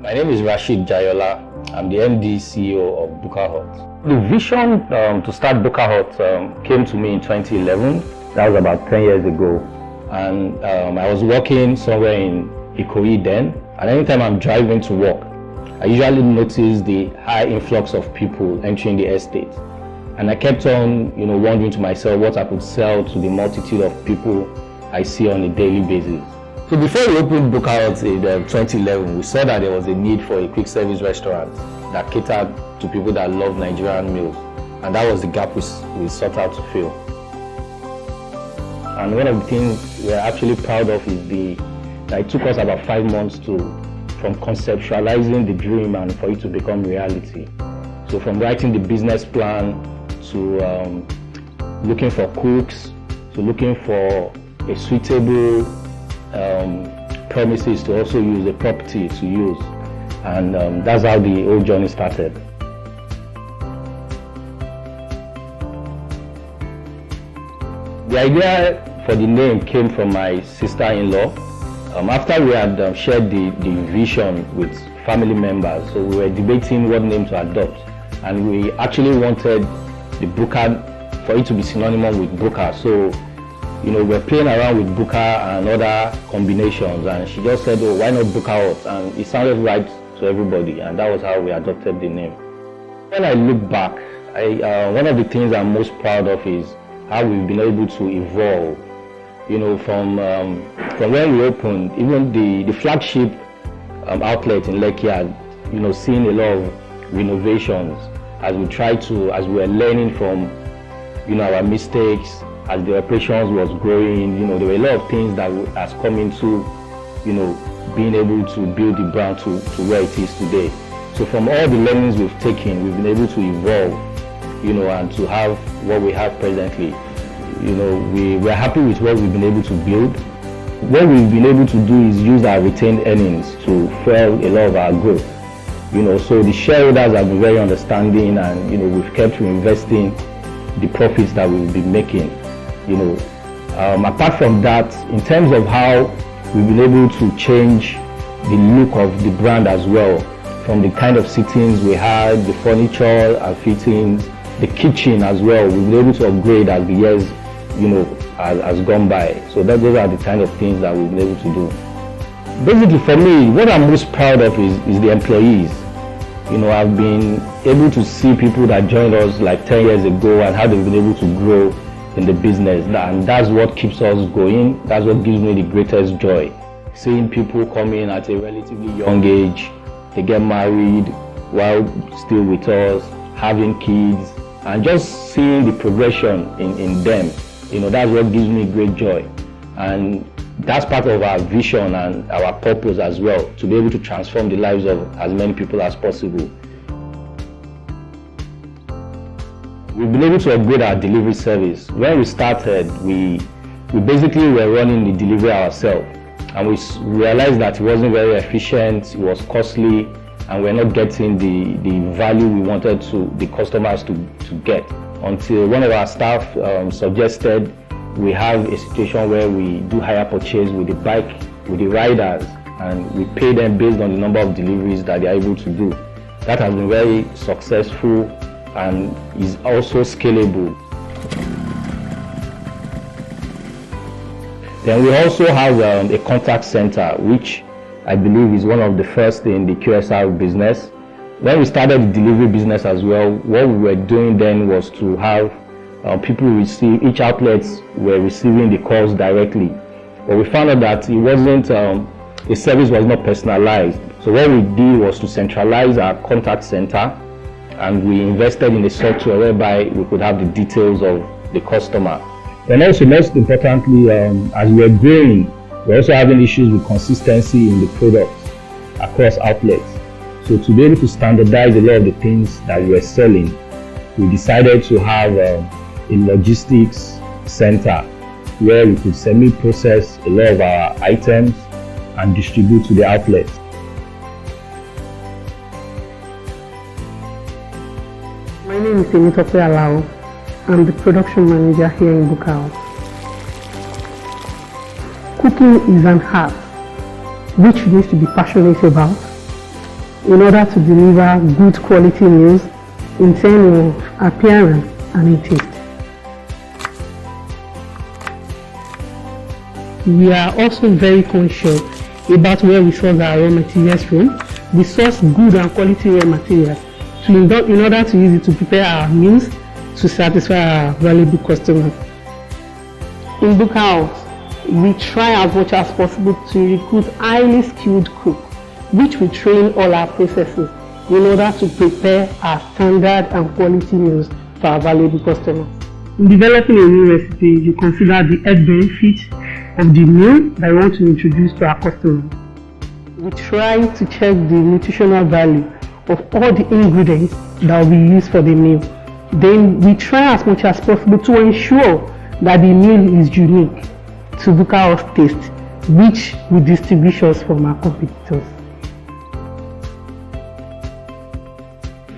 My name is Rashid Jayola. I'm the MD CEO of Bukka Hut. The vision to start Bukka Hut came to me in 2011. That was about 10 years ago. And I was working somewhere in Ikoyi then. And anytime I'm driving to work, I usually notice the high influx of people entering the estate. And I kept on, wondering to myself what I could sell to the multitude of people I see on a daily basis. So before we opened Bukka Hut in 2011, we saw that there was a need for a quick service restaurant that catered to people that love Nigerian meals. And that was the gap we sought out to fill. And one of the things we're actually proud of is that it took us about 5 months from conceptualizing the dream and for it to become reality. So from writing the business plan to looking for cooks, to looking for a suitable premises to also use, a property to use, and that's how the whole journey started. The idea for the name came from my sister-in-law. After we had shared the vision with family members, so we were debating what name to adopt, and we actually wanted the Bukka for it to be synonymous with Bukka. So we're playing around with Bukka and other combinations, and she just said, oh, why not Bukka Hut? And it sounded right to everybody, and that was how we adopted the name. When I look back, one of the things I'm most proud of is how we've been able to evolve. From when we opened, even the flagship outlet in Lekki had, seen a lot of renovations as we were learning from, our mistakes. As the operations was growing, there were a lot of things that has come into, being able to build the brand to where it is today. So from all the learnings we've taken, we've been able to evolve, and to have what we have presently. We're happy with what we've been able to build. What we've been able to do is use our retained earnings to fuel a lot of our growth. So the shareholders have been very understanding, and we've kept reinvesting the profits that we've been making. Apart from that, in terms of how we've been able to change the look of the brand as well, from the kind of sittings we had, the furniture and fittings, the kitchen as well, we've been able to upgrade as the years, has gone by. So those are the kind of things that we've been able to do. Basically for me, what I'm most proud of is the employees. I've been able to see people that joined us like 10 years ago and how they've been able to grow in the business, and that's what keeps us going. That's what gives me the greatest joy. Seeing people come in at a relatively young age, they get married while still with us, having kids, and just seeing the progression in them. That's what gives me great joy. And that's part of our vision and our purpose as well, to be able to transform the lives of as many people as possible. We've been able to upgrade our delivery service. When we started, we basically were running the delivery ourselves, and we realized that it wasn't very efficient, it was costly, and we're not getting the value we wanted the customers to get, until one of our staff suggested we have a situation where we do hire purchase with the riders, and we pay them based on the number of deliveries that they are able to do. That has been very successful and is also scalable. Then we also have a contact center, which I believe is one of the first in the QSR business. When we started the delivery business as well, what we were doing then was to have people receive, each outlet were receiving the calls directly. But we found out that it wasn't, the service was not personalized. So what we did was to centralize our contact center, and we invested in a software whereby we could have the details of the customer. And also, most importantly, as we're growing, we're also having issues with consistency in the products across outlets. So to be able to standardize a lot of the things that we're selling, we decided to have a logistics center where we could semi-process a lot of our items and distribute to the outlets. My name is Emitope Alao. I'm the production manager here in Bukka Hut. Cooking is an art which you need to be passionate about. in order to deliver good quality meals in terms of appearance and in taste. We are also very conscious about where we source our raw materials from. We source good and quality raw materials in order to use it to prepare our meals to satisfy our valuable customers. In Bukka Hut, we try as much as possible to recruit highly skilled cooks, which we train all our processes in order to prepare our standard and quality meals for our valuable customers. In developing a new recipe, you consider the health benefits of the meal that you want to introduce to our customers. We try to check the nutritional value of all the ingredients that will be used for the meal. Then we try as much as possible to ensure that the meal is unique to Bukka Hut's taste, which will distinguish us from our competitors.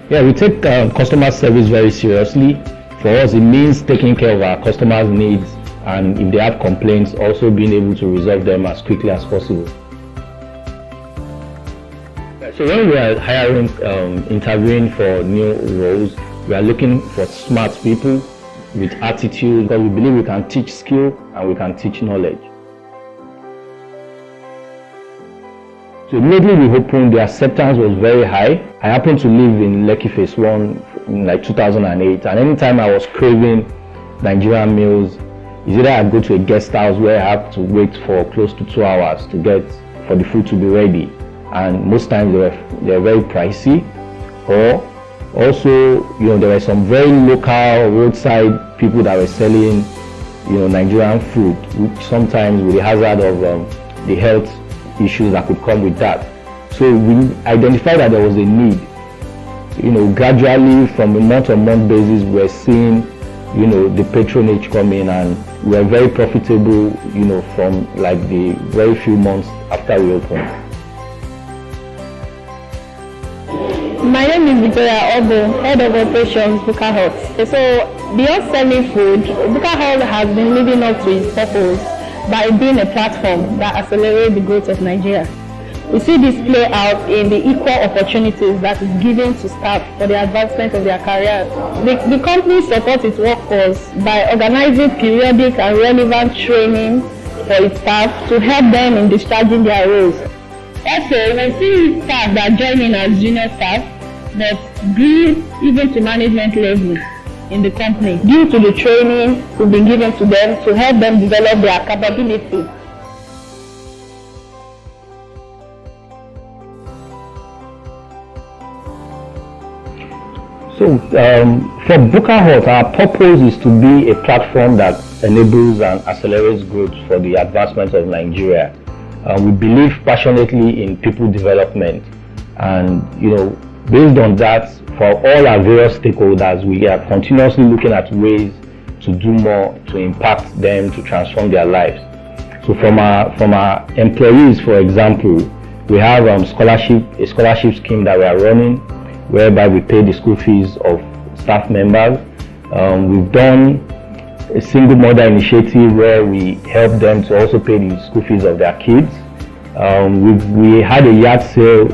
Yeah, we take customer service very seriously. For us, it means taking care of our customers' needs, and if they have complaints, also being able to resolve them as quickly as possible. So when we are hiring, interviewing for new roles, we are looking for smart people with attitude, because we believe we can teach skill and we can teach knowledge. So immediately we opened, the acceptance was very high. I happened to live in Lekki Phase 1 in like 2008, and anytime I was craving Nigerian meals, it's either I go to a guest house where I have to wait for close to 2 hours to get for the food to be ready, and most times they're very pricey, or also, there were some very local roadside people that were selling, Nigerian food, which sometimes with the hazard of the health issues that could come with that. So we identified that there was a need. Gradually from a month-on-month basis, we're seeing, the patronage come in, and we're very profitable, from like the very few months after we opened. My name is Victoria Obo, Head of Operations, Bukka Hut. So, beyond selling food, Bukka Hut has been living up to its purpose by being a platform that accelerates the growth of Nigeria. We see this play out in the equal opportunities that is given to staff for the advancement of their careers. The company supports its workforce by organizing periodic and relevant training for its staff to help them in discharging their roles. Also, we see staff that join in as junior staff that grew even to management level in the company due to the training we've been given to them to help them develop their capability. So for Bukka Hut, our purpose is to be a platform that enables and accelerates growth for the advancement of Nigeria. We believe passionately in people development, and based on that, for all our various stakeholders, we are continuously looking at ways to do more to impact them, to transform their lives. So from our employees, for example, we have a scholarship scheme that we are running, whereby we pay the school fees of staff members. We've done a single mother initiative where we help them to also pay the school fees of their kids. We had a yard sale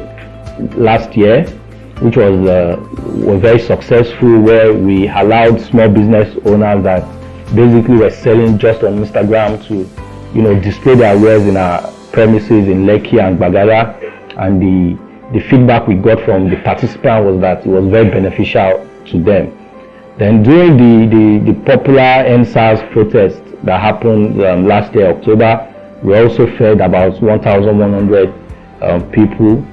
last year, which was very successful, where we allowed small business owners that basically were selling just on Instagram to display their wares in our premises in Lekki and Bagada, and the feedback we got from the participants was that it was very beneficial to them. Then during the popular NSAS protest that happened last year, October, we also fed about 1,100 people,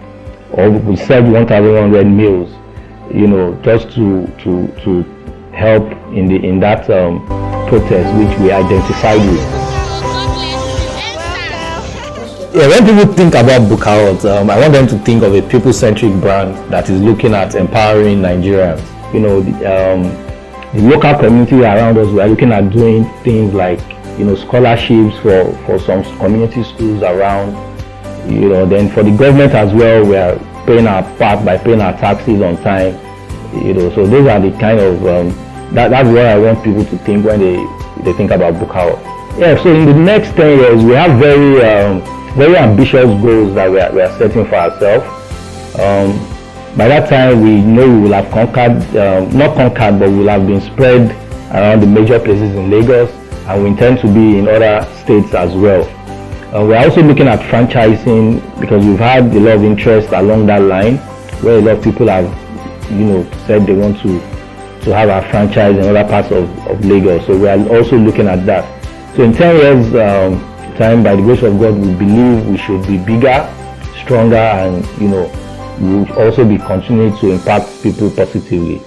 or we served 1,100 meals, just to help in that protest which we identified with. Yeah, when people think about Bukka Hut, I want them to think of a people-centric brand that is looking at empowering Nigerians. The local community around us, we are looking at doing things like scholarships for some community schools around. Then for the government as well, we are paying our part by paying our taxes on time. So those are the kind of that's what I want people to think when they think about Bukka Hut. Yeah. So in the next 10 years, we have very ambitious goals that we are setting for ourselves. By that time, we know we will have conquered, not conquered, but we will have been spread around the major places in Lagos, and we intend to be in other states as well. We're also looking at franchising because we've had a lot of interest along that line, where a lot of people have, said they want to have a franchise in other parts of Lagos. So we are also looking at that. So in 10 years time, by the grace of God, we believe we should be bigger, stronger, and we will also be continuing to impact people positively.